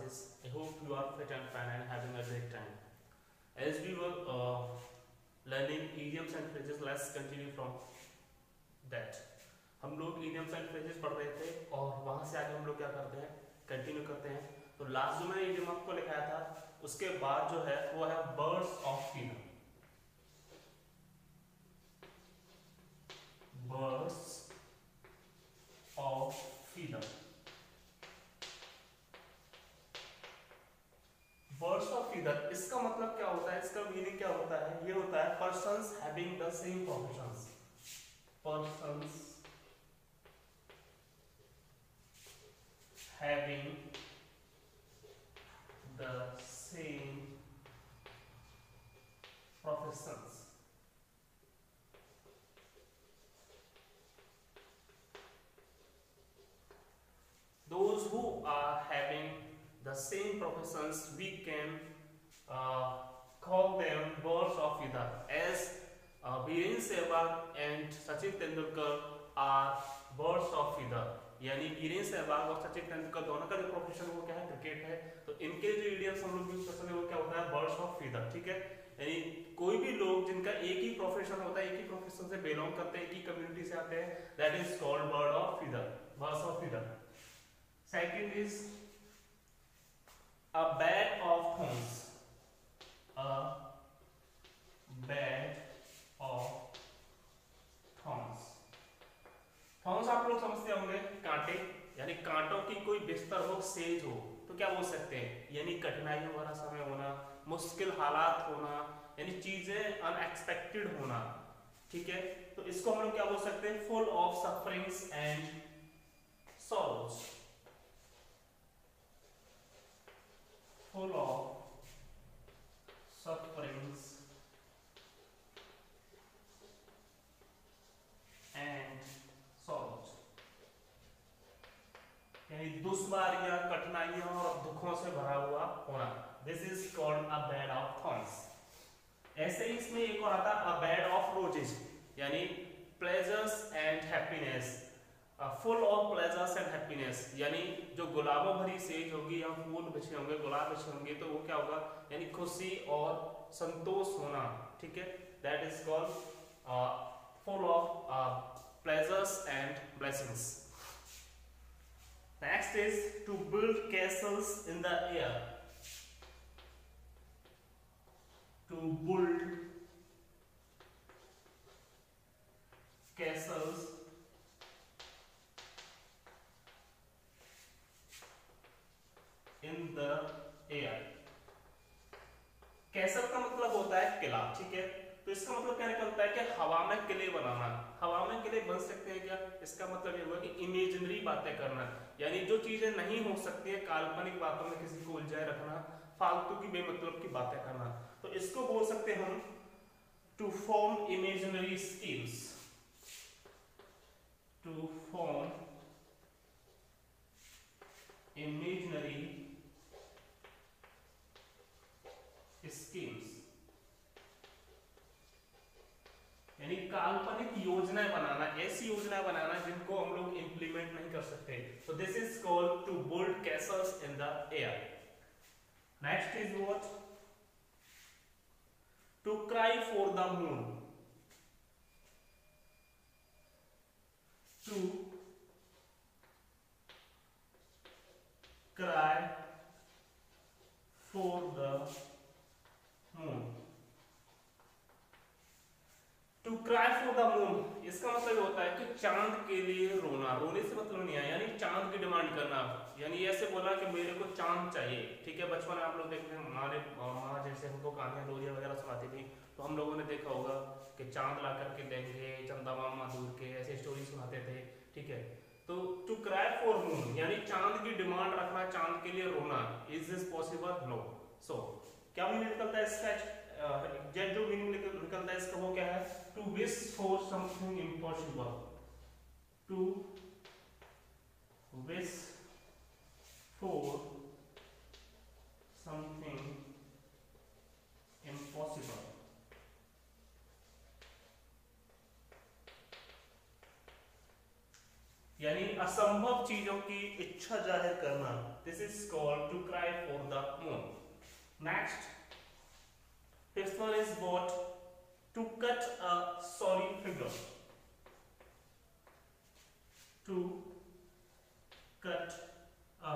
classes. I hope you are fit and fine and having a great time. As we were learning idioms and phrases, let's continue from that. हम लोग idioms and phrases पढ़ रहे थे और वहां से आगे हम लोग क्या करते हैं, कंटिन्यू करते हैं. तो लास्ट जो मैंने idiom आपको लिखाया था उसके बाद जो है वो है birds of freedom. Birds of freedom. Birds of feather, इसका मतलब क्या होता है, इसका मीनिंग क्या होता है? ये होता है persons having the same professions. Persons having the same professions. Those who are having the same professions, we can call them birds of feather. As Viren Sehwag and Sachin Tendulkar are birds of feather. यानी वीरेंद्र सहवाग और सचिन तेंदुलकर दोनों का जो profession वो क्या है, cricket है. तो इनके जो इडियम्स हम लोग यूज करते हैं वो क्या होता है, बर्ड्स ऑफ फीदर. ठीक है, यानी कोई भी लोग जिनका एक ही प्रोफेशन होता है, एक ही प्रोफेशन से बिलोंग करते हैं, एक ही कम्युनिटी से आते हैं, that is called bird of feather, birds of feather. Second is a bed of thorns. A bed of thorns. Thorns आप लोग समझते होंगे, कांटे, यानी कांटों की कोई बिस्तर हो, सेज हो, तो क्या बोल सकते हैं, यानी कठिनाइयों भरा समय होना, मुश्किल हालात होना, यानी चीजें अनएक्सपेक्टेड होना. ठीक है, तो इसको हम लोग क्या बोल सकते हैं, full of sufferings and sorrows. full of sufferings and sorrows. यानी दुश्वारियां, कठिनाइयों और दुखों से भरा हुआ होना. This is called a bed of thorns. ऐसे ही इसमें एक और आता है अ बेड ऑफ रोजेस, यानी pleasures and happiness. Full of pleasures and happiness, यानी जो गुलाबों भरी सेज होगी या फूल बिछे होंगे, गुलाब बिछे होंगे, तो वो क्या होगा, यानी खुशी और संतोष होना. ठीक है, that is called full of pleasures and blessings. Next is to build castles in the air. To build castles in the air. Castle का मतलब होता है किला. ठीक है, तो इसका मतलब क्या निकलता है कि हवा में किले बनाना. हवा में किले बन सकते हैं क्या, इसका मतलब ये हुआ कि इमेजिनरी बातें करना, यानी जो चीजें नहीं हो सकती है, काल्पनिक बातों में किसी को उलझाए रखना, फालतू की बेमतलब की बातें करना. तो इसको बोल सकते हैं हम to form imaginary schemes. To form imaginary schemes, यानी काल्पनिक योजनाएं बनाना, ऐसी योजनाएं बनाना जिनको हम लोग इंप्लीमेंट नहीं कर सकते. तो this is called to build castles in the air. Next is what, to cry for the moon. To cry for the moon. To cry for the moon, इसका मतलब ये होता है कि चांद के लिए रोना. रोने से मतलब नहीं है, यानी चांद की डिमांड करना, यानी ऐसे बोला कि मेरे को चांद चाहिए. ठीक है, बचपन में आप लोग देखते हैं, हमारे माँ जैसे हमको कहानियां, लोरियां वगैरह सुनाती थी, तो हम लोगों ने देखा होगा कि चांद ला करके देंगे, चंदा मामा दूर के, ऐसे स्टोरी सुनाते थे. ठीक है, तो टू क्राई फॉर मून यानी चांद की डिमांड रखना, चांद के लिए रोना. Is this possible? नो. सो क्या मीनिंग निकलता है इसका, एग्जैक्ट जो मीनिंग निकलता है इसका वो क्या है, to wish for something impossible. To wish for something impossible. यानी असंभव चीजों की इच्छा जाहिर करना, this is called to cry for the moon. Next, fifth one is what, to cut a sorry figure, to cut a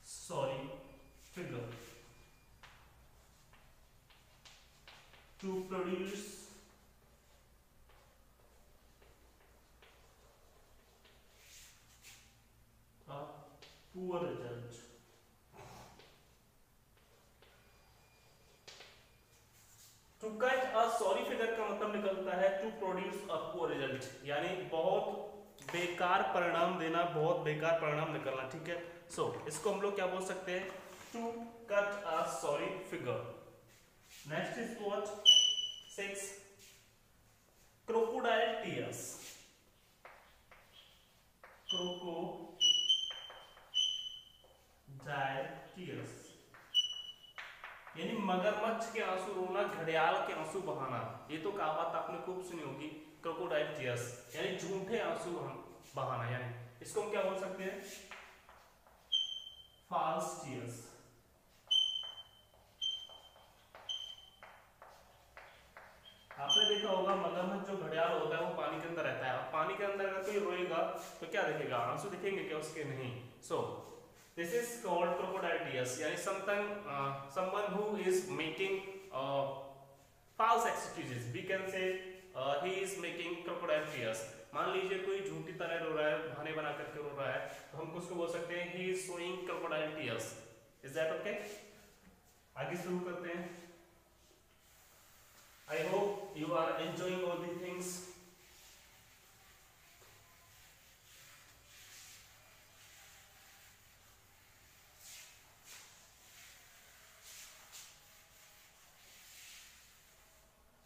sorry figure, to produce a poor result। To cut a sorry figure का मतलब निकलता है to produce a poor result, यानी बहुत बेकार परिणाम देना, बहुत बेकार परिणाम निकलना, ठीक है। सो इसको हम लोग क्या बोल सकते हैं, to cut a sorry figure. Next is what, 6, crocodile tears, crocodile tears, यानी मगरमच्छ के आंसू रोना, घड़ियाल के आंसू बहाना। ये तो कहावत आपने खूब सुनी होगी, क्रोकोडाइल टीयर्स, यानी झूठे आंसू बहाना, यानी इसको हम क्या बोल सकते हैं, फॉल्स टीयर्स। आपने देखा होगा मगरमच्छ जो घड़ियाल होता है वो पानी के अंदर रहता है, और पानी के अंदर अगर कोई रोएगा तो क्या दिखेगा, आंसू दिखेंगे क्या उसके, नहीं। सो this is called crocodile tears, यानी someone who is making false excuses, we can say he is making crocodile tears। मान लीजिए कोई झूठी तरह रो रहा है, बहाने बना करके रो रहा है, तो हम उसको बोल सकते हैं he is showing crocodile tears। is that okay? आगे शुरू करते हैं। I hope you are enjoying all the things।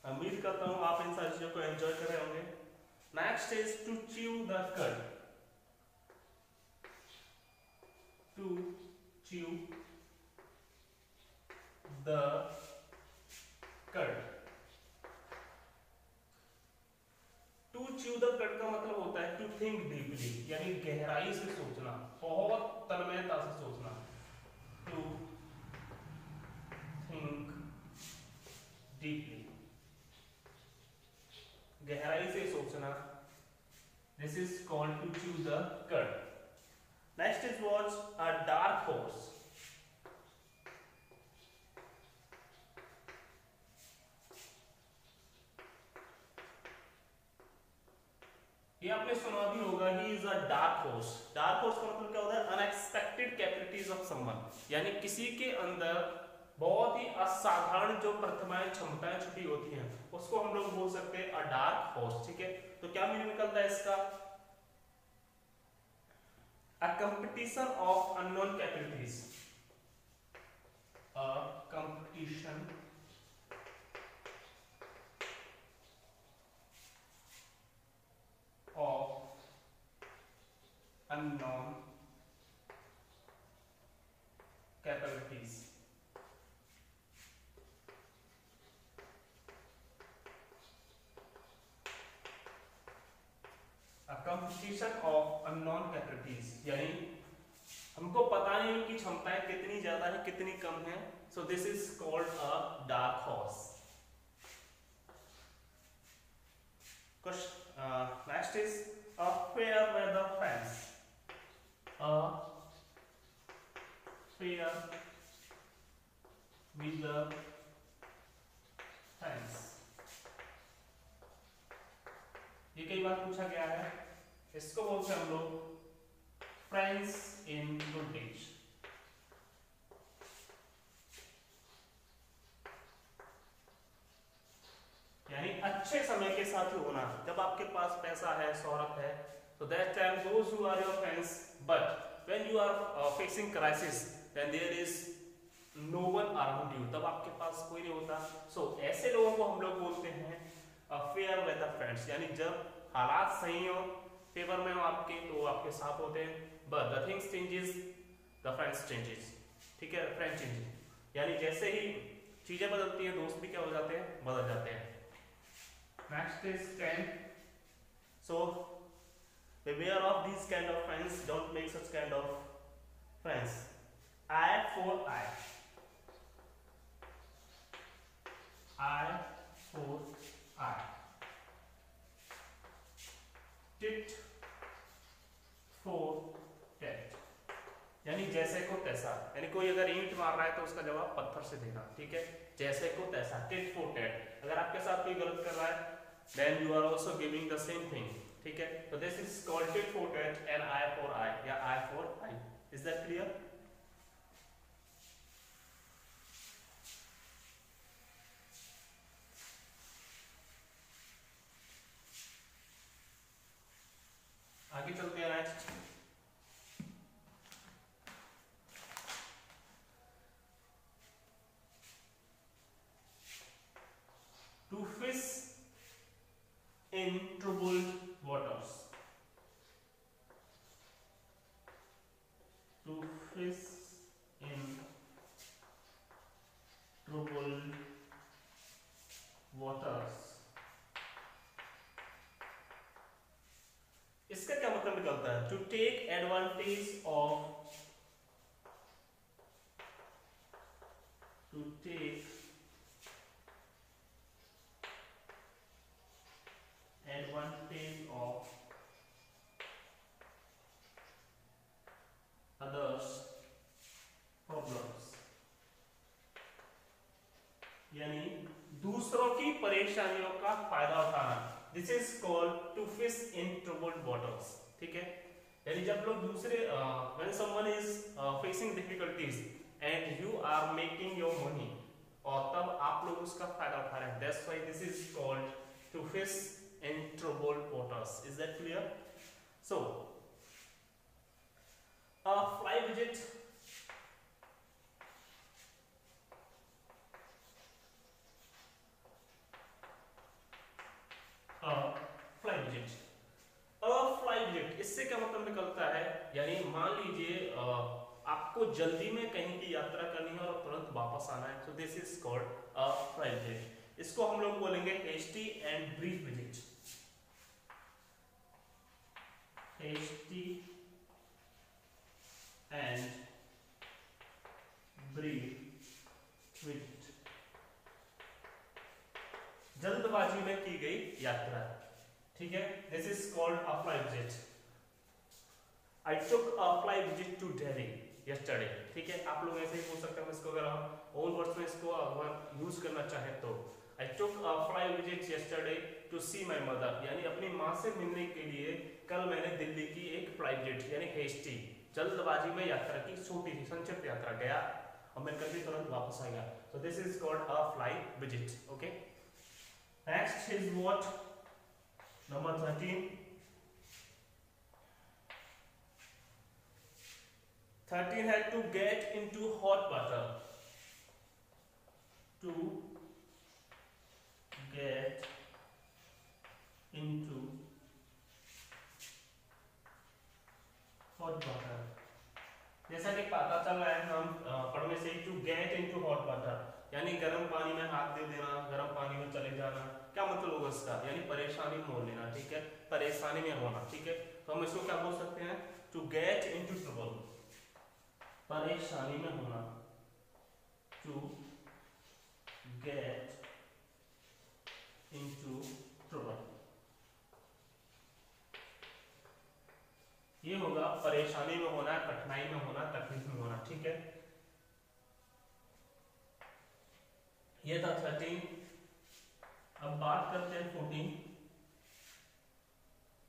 उम्मीद करता हूँ आप इन सारी चीजों को एंजॉय कर रहे होंगे। Next is to chew the cud, to chew the cud. To chew the cud का मतलब होता है टू थिंक डीपली, यानी गहराई से सोचना, बहुत तन्मयता से सोचना, टू थिंक डीपली, गहराई से सोचना, this is called to chew the cud. Next is what, a dark horse, ये आपने सुना भी होगा, he is a dark horse. Dark horse का मतलब क्या होता है, अनएक्सपेक्टेड कैपेबिलिटीज ऑफ समवन, यानी किसी के अंदर बहुत ही असाधारण जो प्रतिभाएं, क्षमताएं छुपी होती हैं, उसको हम लोग बोल सकते हैं अ डार्क हॉर्स, ठीक है। तो क्या मीनिंग निकलता है इसका, a competition of unknown capabilities, a competition of unknown capabilities। A competition of unknown capabilities, यानी हमको पता नहीं उनकी क्षमताएं कितनी ज्यादा है कितनी कम है। So this is called a dark horse. Next is a fair weather friends, a fair weather friends. ये कई बार पूछा गया है, इसको बोलते हैं हम लोग फ्रेंड्स इन गुड डेज, यानी अच्छे समय के साथ होना। जब आपके पास पैसा है, शोहरत है, तो that time those who are your friends, but when you are facing crisis then there is no one around you, तब आपके पास कोई नहीं होता। सो ऐसे लोगों को हम लोग बोलते हैं फेयर वेदर फ्रेंड्स, यानी जब हालात सही हो, फेवर में हो आपके, तो आपके साथ होते हैं, but the things changes the friends changes, ठीक है, फ्रेंड चेंजेस, यानी जैसे ही चीजें बदलती हैं दोस्त भी क्या हो जाते हैं, बदल जाते हैं। Next is 10, so beware of these kind of friends, don't make such kind of friends. I for eye, I for eye, tit for tat, यानी जैसे को तैसा, यानी कोई अगर ईंट मार रहा है तो उसका जवाब पत्थर से देना, ठीक है, जैसे को तैसा, टिट फॉर टैट। अगर आपके साथ कोई गलत कर रहा है then you are also giving the same thing, ठीक है। तो this is called tit for tat and eye for eye या eye for eye. Is that clear? आगे चलते हैं next. To fish in troubled waters. To fish in troubled waters. इसका क्या मतलब निकलता है? To take advantage of, to take advantage of others problems, यानी दूसरों की परेशानियों का फायदा उठाना। This is called to fish in troubled waters, ठीक है। यानी जब लोग दूसरे when someone is facing difficulties and you are making your money, और तब आप लोग उसका फायदा उठा रहे हैं, that's why this is called to fish in troubled waters. Is that clear? So a fly widget, इससे क्या मतलब निकलता है, यानी मान लीजिए आपको जल्दी में कहीं की यात्रा करनी है और तुरंत वापस आना है, so this is called a fly widget. इसको हम लोग बोलेंगे hasty and brief widget. hasty and brief widget, जल्दबाजी में की गई यात्रा, ठीक है। This is called a fly visit. I took a fly visit to Delhi yesterday, ठीक है। आप लोग ऐसे ही बोल सकते हैं इसको, अगर हम ओन वर्ड्स में इसको अगर यूज करना चाहे तो I took a fly visit yesterday to see my mother, यानी अपनी माँ से मिलने के लिए कल मैंने दिल्ली की एक फ्लाई विजिट यानी हेस्टी जल्दबाजी में यात्रा की, छोटी सी संक्षिप्त यात्रा, गया और मैं कल भी तुरंत वापस आ गया। सो this is called a fly visit, okay. Next is what, number 13. 13 had to get into hot water. To get into hot water. जैसा कि पता चल रहा है हम पढ़ने से ही, to get into hot water यानी गर्म पानी में हाथ दे देना, गर्म पानी में चले जाना। क्या मतलब होगा इसका, यानी परेशानी में हो लेना, ठीक है, परेशानी में होना, ठीक है। तो हम इसको क्या बोल सकते हैं, टू गेट इनटू ट्रबल, परेशानी में होना, टू गेट इनटू ट्रबल, ये होगा परेशानी में होना, कठिनाई में होना, तकलीफ में होना, ठीक है। ये था 13। अब बात करते हैं 14।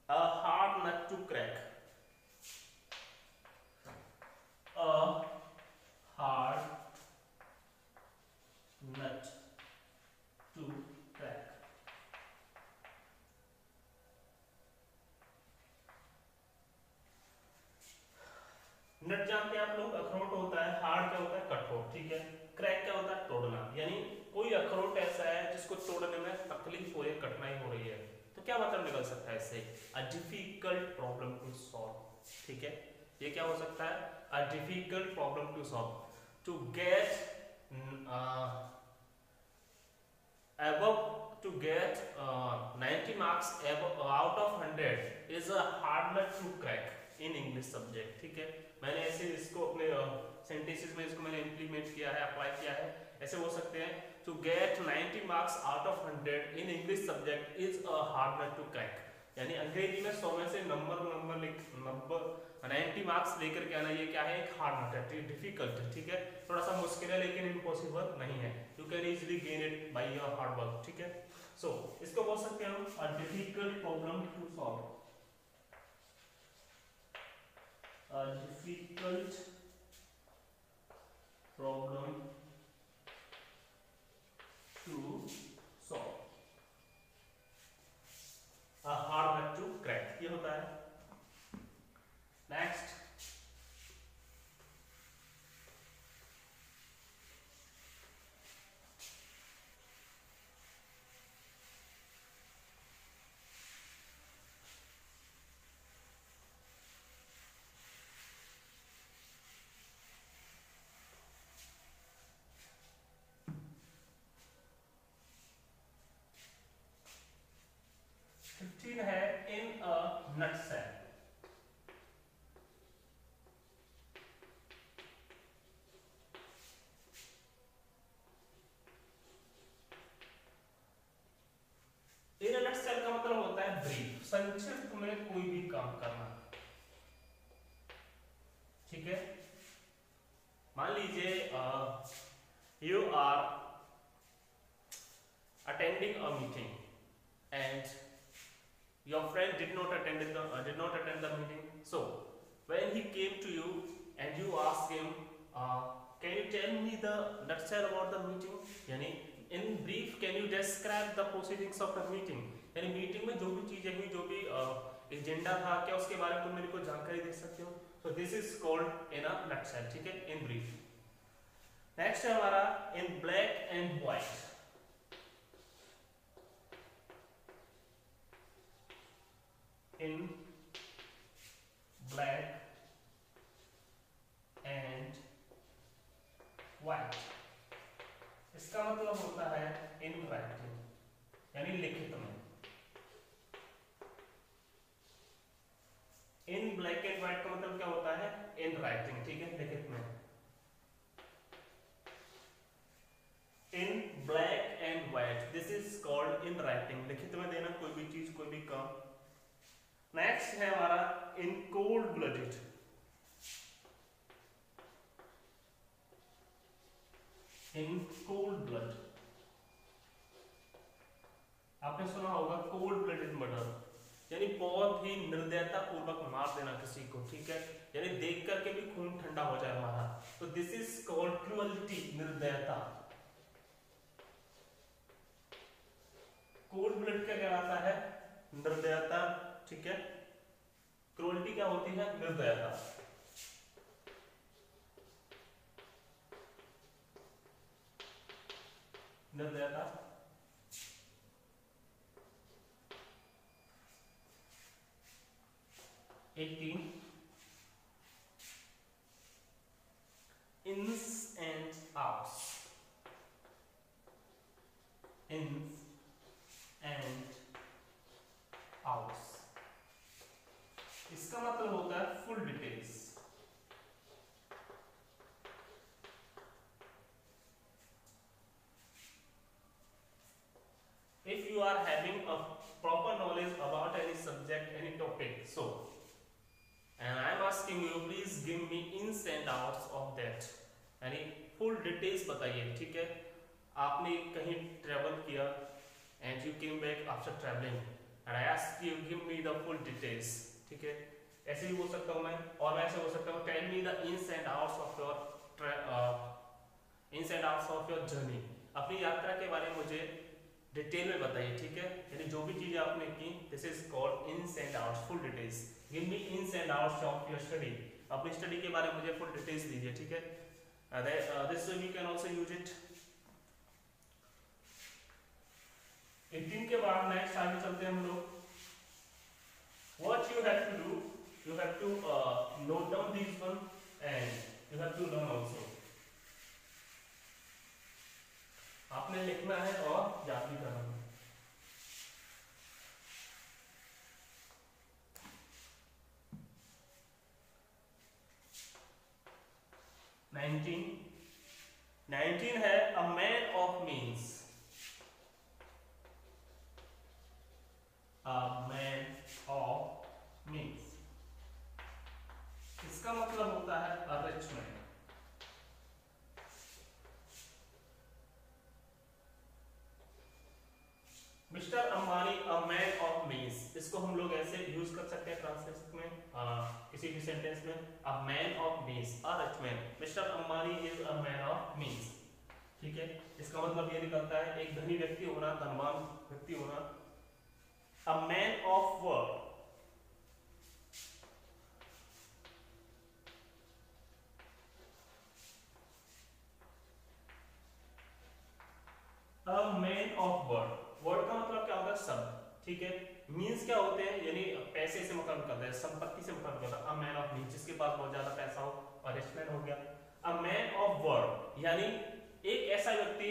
A hard nut to crack. A hard nut to crack. नट जानते हैं आप लोग, अखरोट होता है, हार्ड क्या होता है, कठोर, ठीक है। क्रैक क्या होता है, तोड़ना, यानी कोई अखरोट ऐसा है जिसको तोड़ने में तकलीफ हो रही है, कठिनाई हो रही है। तो क्या मतलब निकल सकता है इससे, a difficult problem to solve, ठीक है। ये क्या हो सकता है, a difficult problem to solve, to get above, to get 90 90 marks out of 100 is a hard nut to crack in English subject, ठीक है। मैंने ऐसे इसको अपने सेंटेंसेस में इसको मैंने इंप्लीमेंट किया है, अप्लाई किया है। ऐसे हो सकते हैं to get 90 marks out of 100 in English subject is a hard nut to crack, यानी अंग्रेजी में 100 में से नंबर 90 मार्क्स लेकर के आना, ये क्या है, एक हार्ड नट है, डिफिकल्ट, ठीक है, थोड़ा सा मुश्किल है लेकिन इम्पॉसिबल नहीं है। You can easily gain it by your hard work, ठीक है। सो इसको बोल सकते हैं हम a difficult problem to solve, a difficult problem to solve, a hard nut to crack, ये होता है। नेक्स्ट, है इन अ नटसेल। इन अ नटसेल का मतलब होता है ब्रीफ, संक्षिप्त में कोई भी काम करना, ठीक है। मान लीजिए you are attending a meeting and your friend did not attend the meeting, so when he came to you and you asked him can you tell me the nutshell about the meeting, यानी in brief can you describe the proceedings of the meeting, यानी meeting में जो भी चीजें हुई, जो भी agenda था, क्या उसके बारे में तुम मेरे को जानकारी दे सकते हो। so this is called in a nutshell, ठीक है, in brief। नेक्स्ट है हमारा in black and white, in black and white, इसका मतलब होता है in writing, यानी लिखित में। in black and white का मतलब क्या होता है, in writing, ठीक है, लिखित में। in black and white, this is called in writing, लिखित में देना कोई भी चीज, कोई भी काम। नेक्स्ट है हमारा in cold blooded, in cold blood, आपने सुना होगा कोल्ड ब्लडेड मर्डर, यानी बहुत ही निर्दयता पूर्वक मार देना किसी को, ठीक है, यानी देख करके भी खून ठंडा हो जाए हमारा, तो दिस इज कॉल्ड क्रूअल्टी, निर्दयता। कोल्ड ब्लड क्या कहलाता है, निर्दयता, ठीक है। क्रूअल्टी क्या होती है, निर्दयता। निर्दयता। 18 ins and outs, ins and outs, इसका मतलब होता है full details. If you are having a proper knowledge about any subject, any topic, so and I am asking you, please give me ins and outs of that, यानी full details बताइए, ठीक है। आपने कहीं ट्रेवल किया and you came back after traveling and I asked you give me the full details, ठीक है। ऐसे ही बोल सकता हूँ मैं, और मैं ऐसे बोल सकता हूँ tell me the ins and outs of your ins and outs of your journey, अपनी यात्रा के बारे में मुझे डिटेल में बताइए, ठीक है, यानी जो भी चीजें आपने की, this is called ins and outs, full details. Give me ins and outs of your study, अपनी स्टडी के बारे में मुझे फुल डिटेल्स दीजिए, ठीक है। This way we can also use it. 18 के बाद नेक्स्ट आगे चलते हैं हम लोग। What you have to do, you have to note down this one and you have to learn also, आपने लिखना है और याद भी करना है। 19 है a man of means, a man of means, इसका मतलब होता है a rich man. Mister Ambani a man of means, इसको हम लोग ऐसे यूज कर सकते हैं ट्रांसलेशन में, किसी भी सेंटेंस में, a man of means a rich man, mister Ambani is a man of means. ठीक है, इसका मतलब ये निकलता है एक धनी व्यक्ति होना, धनवान व्यक्ति होना। A man of work, a man of word, word का मतलब क्या होता है शब्द, ठीक है। मीन्स क्या होते हैं, यानी पैसे से मतलब निकलता है, संपत्ति से मतलब निकलता है। अ मैन ऑफ मीन्स, जिसके पास बहुत ज्यादा पैसा हो, और रिच मैन हो गया। अ मैन ऑफ वर्ड, यानी एक ऐसा व्यक्ति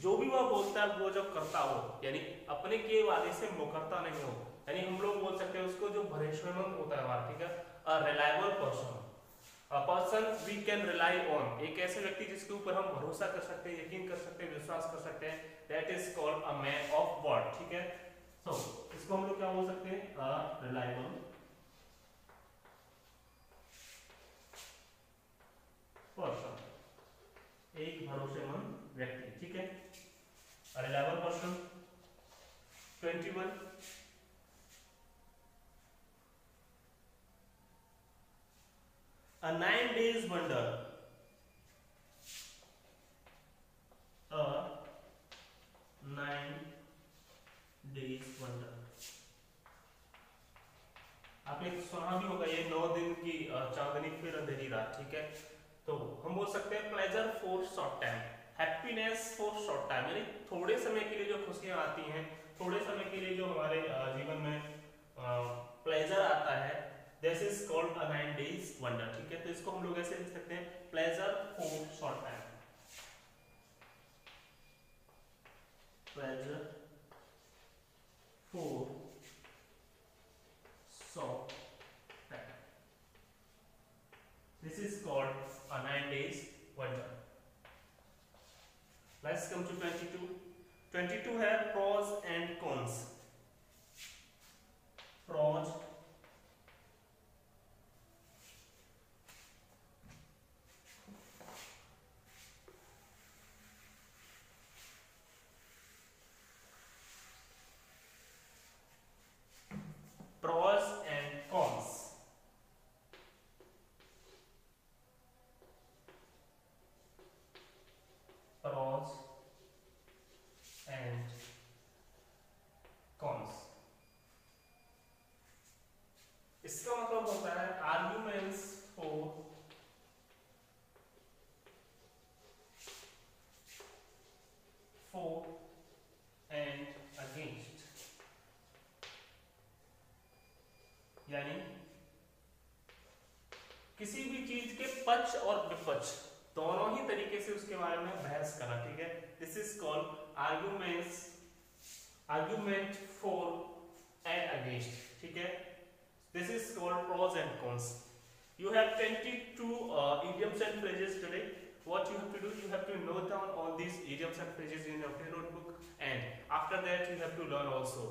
जो भी वह बोलता है वो जब करता हो, यानी अपने के वादे से मुकरता नहीं हो, यानी हम लोग बोल सकते हैं उसको जो भरोसेमंद होता है हमारा, ठीक है। A reliable person, a person we can rely on, एक ऐसे व्यक्ति जिसके ऊपर हम भरोसा कर सकते हैं, यकीन कर सकते हैं, विश्वास कर सकते हैं, that is called a man of word. ठीक है, सो इसको हम लोग क्या बोल सकते हैं, अ रिलायबल पर्सन, एक भरोसेमंद व्यक्ति। ठीक है, a reliable person. 21 a 9 days wonder, a 9 days wonder, आपने सुना भी होगा ये 9 दिन की चांदनी फिर अंधेरी रात। ठीक है, तो हम बोल सकते हैं pleasure for short time, happiness for short time, यानी थोड़े समय के लिए जो खुशियां आती हैं, थोड़े समय के लिए जो हमारे जीवन में प्लेजर आता है, this is called a 9 days wonder. ठीक है, तो इसको हम लोग ऐसे लिख सकते हैं, pleasure for short time, pleasure for short time, this is called a 9 days wonder. Let's come to 22. 22 है pros and cons, pros pros and cons, pros and cons, इसका मतलब होता है आर्ग्यूमेंट्स फॉर एंड अगेंस्ट, यानी किसी भी चीज के पक्ष और विपक्ष दोनों ही तरीके से उसके बारे में बहस करना। ठीक है, this is called arguments, argument for and against. ठीक है, this is called pros and cons. You have 22 idioms and phrases today. What you have to do, you have to note down all these idioms and phrases in your notebook, and after that you have to learn also.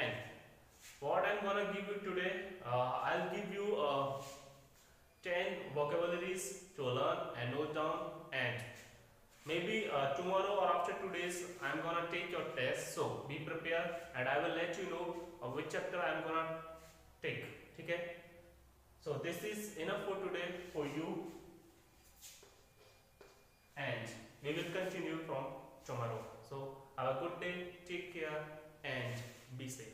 And what I'm gonna give you today, I'll give you 10 vocabularies to learn and note down, and maybe tomorrow or after 2 days I'm gonna take your test, so be prepared and I will let you know which chapter I'm gonna take. ठीक है, so this is enough for today for you, and we will continue from tomorrow. So have a good day, take care and be safe.